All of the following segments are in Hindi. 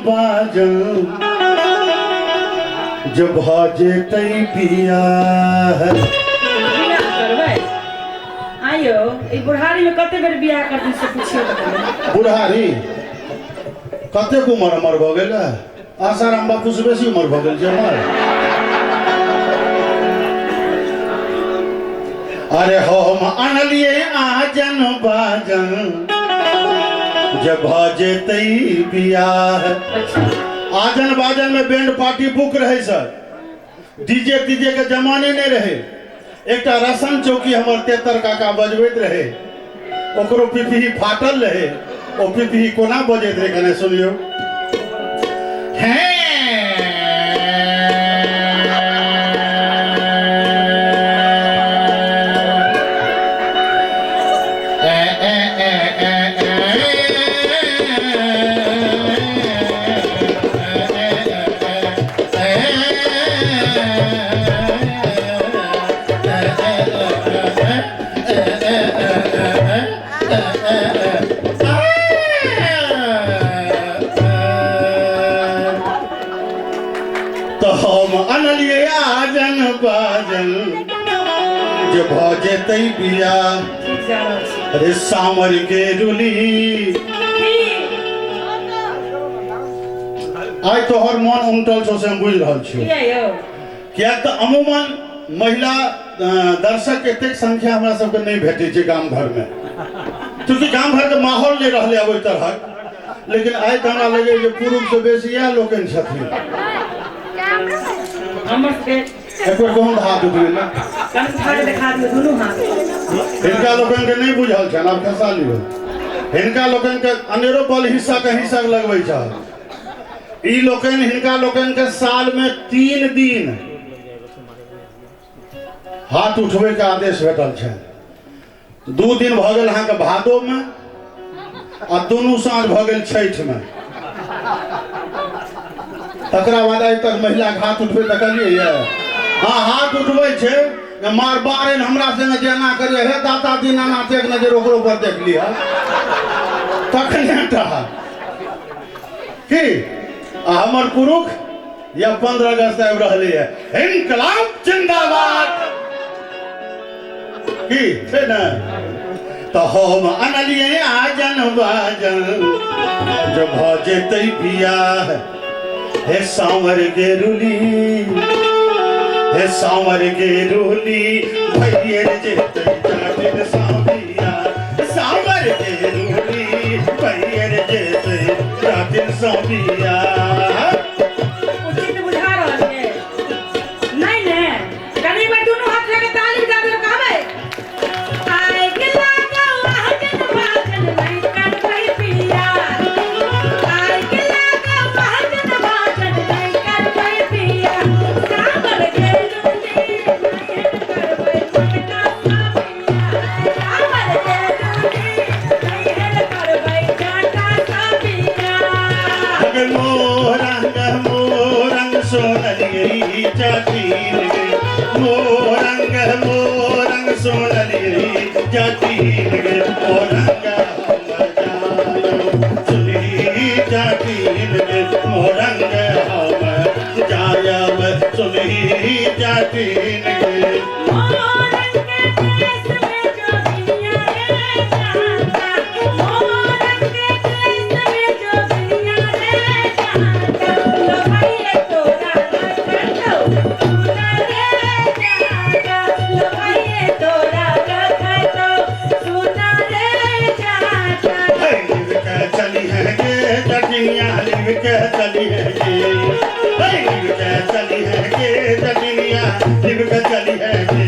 बाजन जब भाजे तई पिया है आयो ई बुढ़ारी में कते बेर बियाह कर दी से पूछियो त बुढ़ारी कते को उमर भ गेल आसाराम बापू से बेसी उमर भ गेल छै हमर। अरे हम अनलिए आजन बाजन जब भाजे तई बियाह। आजन बाजन में बैंड पार्टी बुक रहे सर, डीजे तीजे के जमाने नहीं रहे। एक रसन चौकी हमर तेतर काका बजबैत रहे, ओकरो पिपही फाटल रहे, ओ पिपही कोना बजैत रहे कने सुनियो। तो हम अनलिए आजन बाजन जो भजे तई बिया। अरे सामर के रुली आई तोहर मन उमटल छौ से हम बुझ रहल छी। किया तो अमूमन महिला दर्शक एतेक संख्या हमरा सबके नहीं भेटे छै गाम घर में, क्योंकि गाम घर के माहौल नहीं रहले अब ओइ तरह। लेकिन आई तो हमरा लगे जे पुरुष से बेसी इएह लोकनि छथिन। हमर के एक बार कहूँ हाथ उठबे ना कन फाड़ दिखा दे दोनों हाथ। हिनका लोकनि के नहीं बुझल छन, आब खसा लियो। हिनका लोकनि के अनेरो पल हिस्सा के हिस्सा लगबै छ। ई लोकनि हिनका लोकनि के साल में 3 दिन हाथ उठबे के आदेश भेटल छै। 2 दिन भ गेल अहाँ के भादो में आ दुनू साँझ भ गेल छठ में। तकरा बाद आइ तक महिला के हाथ उठबे देखलिए ये। हाँ हाथ उठबै छै मार बारेन हमरा संगे जेना करिए हे दाता दीनानाथ एक नजर ओकरो पर देख लिया तखने टा की हमर पुरुष या 15 अगस्त आबि रहलै है। इनकलाब जिंदाबाद की छै ने। तो हम अनलिए आजन बाजन जो भजे तई बियाह। हे सांवर के रुली, हे सांवर के रुली भैया जेते जाटिन साबिया। सांवर के रुली भैया जेते जाटिन साबिया। उचित बुझा रहल है नहीं ने कनी में दोनों हाथ लगे ताली बजा दे कहबे आए गिला गाओ आजन बाजन नहीं कर कोई पिया। आए गिला गाओ आजन बाजन नहीं कर कोई पिया। सांवर के रुली नहीं कर कोई छोटा साबिया। सांवर के रुली नहीं कर कोई छोटा साबिया। मोरंग सोनलियरी जातीन गे, मोरंग सोनलियरी जातीन गे। मोरंग हम जायो सुनी जातीन गे, मोरंग हम जायब सुनी जातीन गे। मोरंग के देश में जो दुनिया रे जाता, मोरंग के देश में जो दुनिया रे जाता। लो भैया तोरा रखतो सुना रे जाता। लो भैया तोरा रखतो सुना रे जाता। लिव के चली है गे जटिनिया, लिव के चली है गे। लिव के चली है गे जटिनिया, लिव के चली है गे।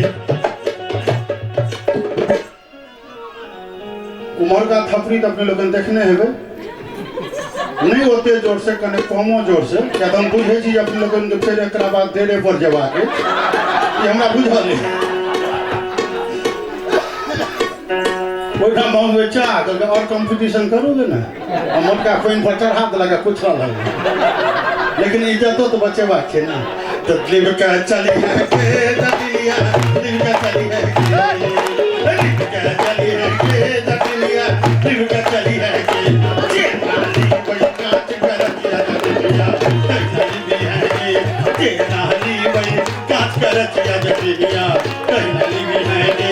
उमर का थपरी तो अपने लोगन देखने हेबे नहीं होते जोर से कने कमो जोर से। क्या हम बुझे छी अपने लोगन के फिर एकरा बाद डेरे पर जवा के ये हमरा बुझल है। कोई ना हम बेचा तो और कंपटीशन करोगे ना। हमर का कोइन पर चढ़ा लगा कुछ ना लगा, लेकिन इज्जत तो बचे बाकी ना। तो लिव के चली है के जटिनिया, लिव के चली है के, लिव के चली है के जटिनिया, लिव के चली है के। कहीं है के नाली वही कांच कर रचिया जटिनिया कहीं भी है के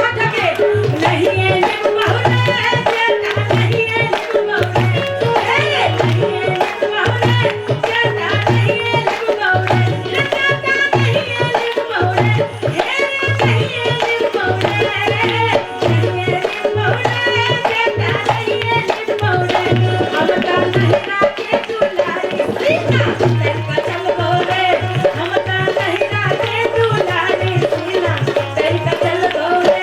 नहीं है लिप बहुरे जटा नहीं है लिप बहुरे नहीं है लिप बहुरे जटा नहीं है लिप बहुरे जटा नहीं है लिप बहुरे नहीं है लिप बहुरे नहीं है लिप बहुरे जटा नहीं है लिप बहुरे हम का नहीं राखे दुलारी सीना तेरा चल बहुरे हम का नहीं राखे दुलारी सीना तेरा चल बहुरे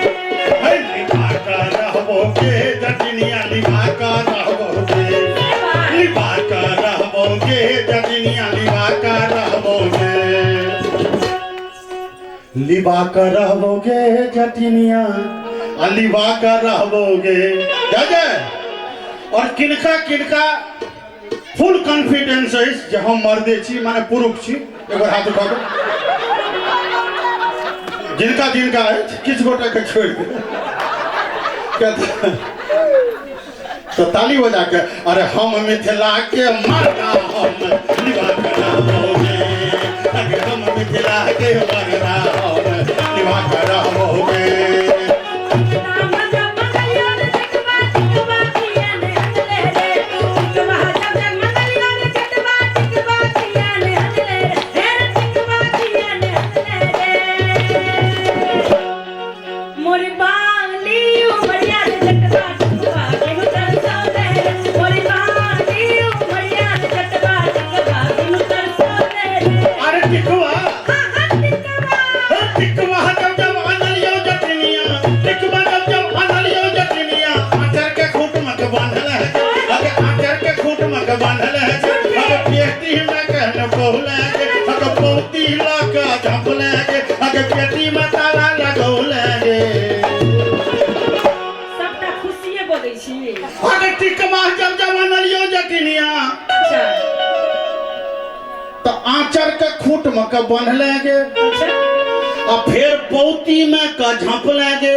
के जटिनिया लिबा का रहबोगे जटिनिया लिबा का रहबोगे जटिनिया लिबा का रहबोगे जय और किनका किनका फुल कॉन्फिडेंस है जे हम मर्दे छी माने पुरुष छी एक बार हाथ उठाओ जिनका जिनका है किछ गोटा के छोड़ दे तो ताली बजा के अरे हम मिथिला के मर्दा हम लिबा के रहबोगे अरे हम मिथिला के मर्दा हम लिबा के रहबोगे आचर के खूट में के बंध लेगे आ फिर पौती में के झप लेगे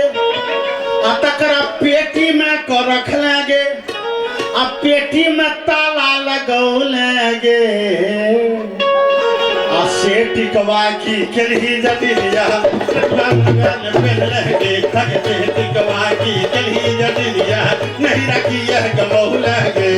आ तकरा पेटी में के रख लेगे आ पेटी में ताला लगौ लेगे आ से टिकवा की केलही जटिनिया लगन पेन लेगे थक पे टिकवा की केलही जटिनिया नहीं रखी यह गमौ लेगे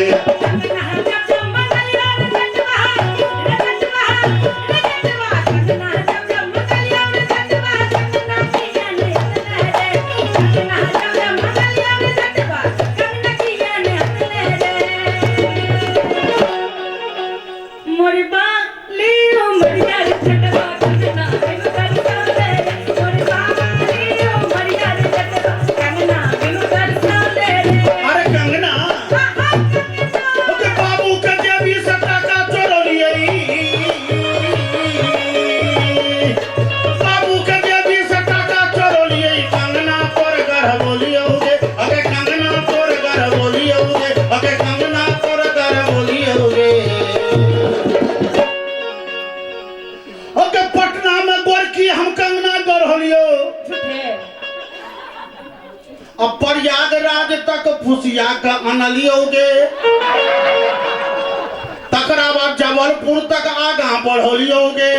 प्रयागराज तक फुसिया का अनलियोगे तकरा बाद जबलपुर तक आगा बढ़ोलियोगे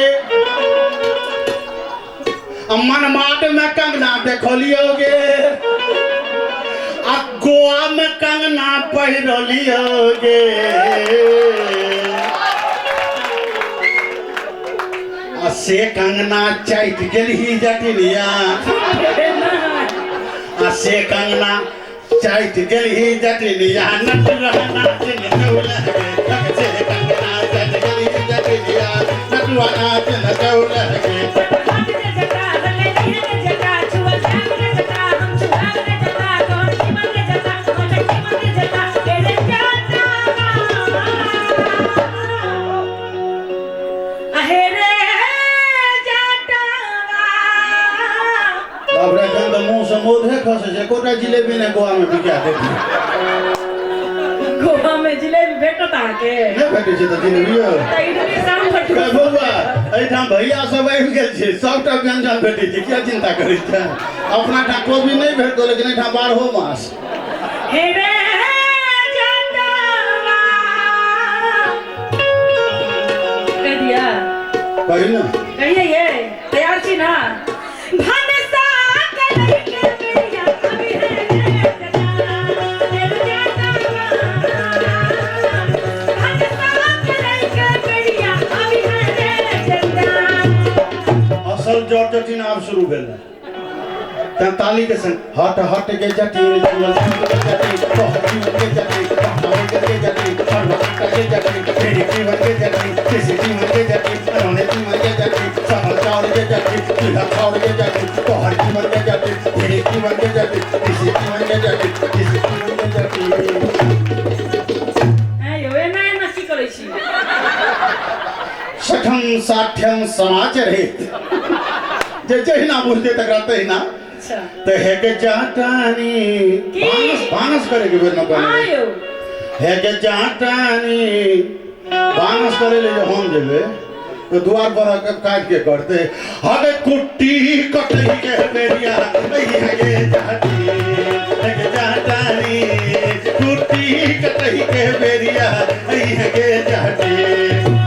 मनमाड में कंगना देखोलियोगे आ गोवा में कंगना पहिरोलियोगे आ से कंगना चाट गेलही जटिनिया से कंगना चाट गेलही जटिनिया नट रहना दिन दौलगे तक से कंगना चाट गेलही जटिनिया नटवाना दिन दौलगे जटा रले नहीं जटा छुआ जाग जटा हम छुआ जटा कौन की मन जटा कौन की मन जटा तेरे जटा अहेरे बाबरा गंद मुंह से मोधे खसे जे कोटा जिलेबी ने गोवा में बिका देती गोवा में जिलेबी भेटता के नहीं भेटे छै त जिलेबी त इडली साम भटू का बौआ एठाम भैया सब आबि गेल छै सबटा व्यंजन भेटै छै क्या चिंता करै छै अपना टा कोबी नहीं भेटतो लेकिन एठाम 12 मास हे रे जटवा कही ना कहिए ये तैयार छी ना भनसा कलई के बेरिया अभी है जटा तेरे जाता भनसा कलई के बेरिया अभी है जटा असल जोर जटिन आप शुरू भेल तैं ताली के संग हट हट के जटिन चुल के जटिन बहुत जीवन के जटिन हमारे के जटिन हर के जटिन तेरी जीवन के जटिन किसी जीवन के जटिन अनोने जीवन के जटिन सहल चावल के जटिन तुझा चावल के जटिन तो हर जीवन के जटिन तेरी जीवन के जटिन किसी जीवन के जटिन किसी जीवन के जटिन ए यो ए ना की करै छी सठम साठ्यम समाचार हित जे जहिना बुझते तकरा तहिना अच्छा तो है के जाटानी बानस करे के बेर न करे आयो है के जाटानी बानस करे ले जो हम जेबे तो द्वार पर काट के करते हगे कुट्टी कटई के बेरिया है के जाटी है के जाटानी कुट्टी कटई के बेरिया है के जाटी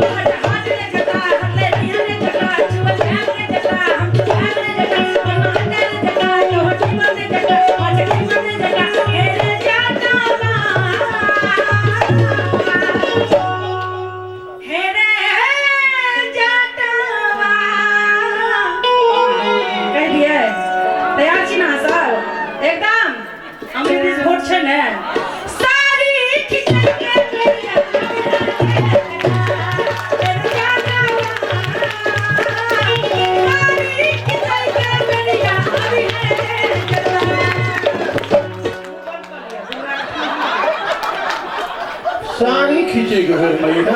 साड़ी खींचे के फिर महीना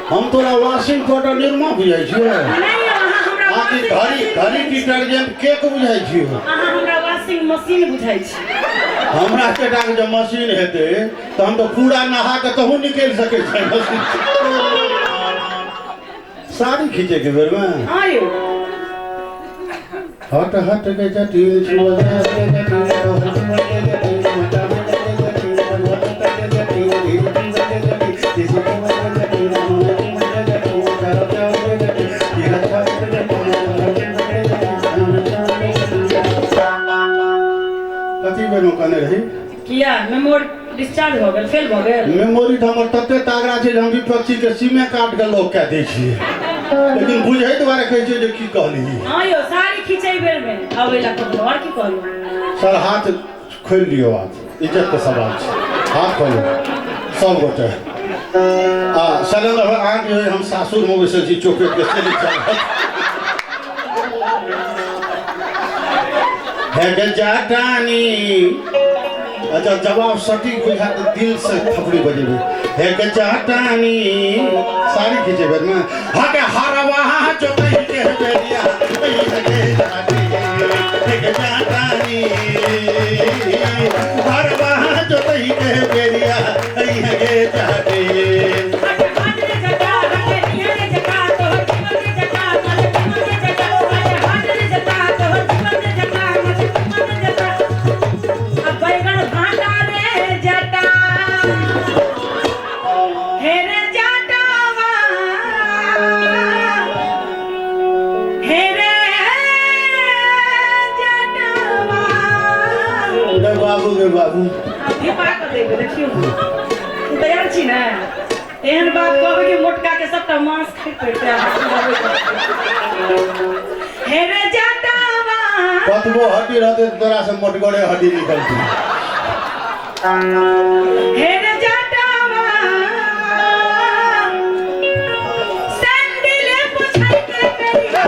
हम तोरा वॉशिंग पाउडर निर्मा बुझाई छियै आकि घड़ी घड़ी डिटर्जेंट के को बुझाई छियै अहाँ हमरा वॉशिंग मशीन बुझाई छी हमरा केटा के जब मशीन हेते तो हम तो पूरा नहा के कहूं निकल सके छै मशीन साड़ी खींचे के बेर में आयो हट हट के जटिल छुआ के जटिल कथी बेनो कने रही किया मेमोरी डिस्चार्ज हो गेल फेल भ गेल मेमोरी तो हमर तते तागड़ा छै जे हम विपक्षी के सीमे काट के लोग कह दै छियै लेकिन बुझै दुआरे कहै छै जे की कहली आयो साड़ी खींचै बेर में आबै ला तो और की कहलू सर हाथ खोल लियो आज इज्जत के सवाल छै हाथ खोलो सब गोटे शैलेंद्र आगे जो है हम सासुर में वैसे जी चौके के चले चल है के जाटानी अच्छा जवाब सटीक बुझा तो दिल से थपड़ी बजेबे है के जाटानी साड़ी खींचे बेर में हके हरवा जो कहीं के बेरिया है के जाटानी है के जाटानी हरवा जो कहीं के बेरिया है के जाटानी बाबू तैयार छी ने एहन बात कहबै कि मोटका के सबटा मांस खाइत पड़ते हे रे जटावा कतबो हड्डी रहते तोरा से मोटगरे हड्डी निकलती हे रे जटावा सैंडल पुछाई के करिया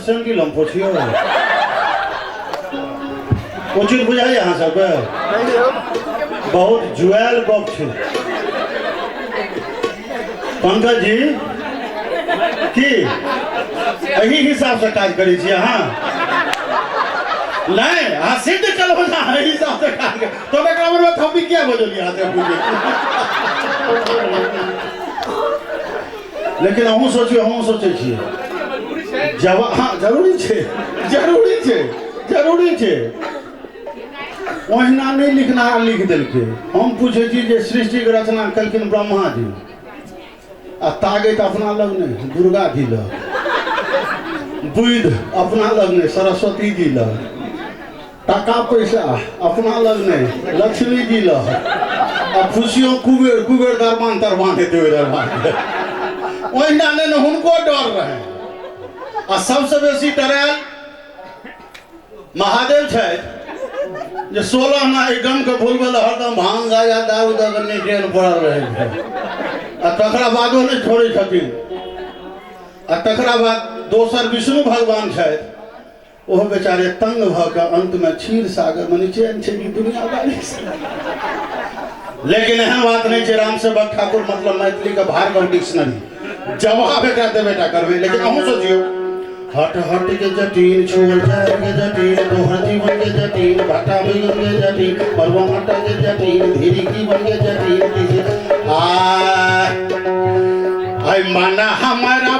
सैंडल हम पूछियो उचित बुझाई यहाँ सबके बहुत जुआल गप छै पंकज जी की एही हिसाब से काज करै छी अहाँ नहीं हाँ सिद्ध चलो ना एही हिसाब से काज कर तो मैं कमर में थप्पी क्या बजोली हाथे पूजे लेकिन हमहूँ सोचियो हमहूँ सोचै छियै हाँ जरूरी छै जरूरी छै जरूरी छै ओहिना नहीं लिखना लिख देलकै हम पूछे छी जे सृष्टि के रचना कलखिन ब्रह्मा जी आ तागैत अपना लग नहीं दुर्गा जी लग बुध अपना लग नहीं सरस्वती जी लग टाका पैसा अपना लग नहीं लक्ष्मी जी लग आ खुशियों कुबेर कुबेर दरबान तरबान हेतै ओहि दरबान ओहिना नहीं ने हुनको डर रहे आ सबसे बेसी डरायल महादेव छथि जे 16 ना गम के भूलबे हरदम भांग गाजा दारू दऽ कऽ नहि ट्रेन पड़ल रहै छै आ तकरा बादो नहि छोड़ै छथिन आ तकरा बाद दोसर विष्णु भगवान छथि ओहो बेचारे तंग भऽ कऽ अंतमे क्षीर सागर मने चैन छै कि दुनियादारी लेकिन एहन बात नहीं छै राम सेवक ठाकुर मतलब मैथिली के भार्गव डिक्शनरी जवाब एकरा देबेटा करबै लेकिन अहूँ सोचियौ हट हट के जटिल छोड़ झाड़ के जटिल तोहर जीवन के जटिल भाटा बैगन के जटिल परवा मटर के जटिल धीरी की बन के जटिल आई माना हमारा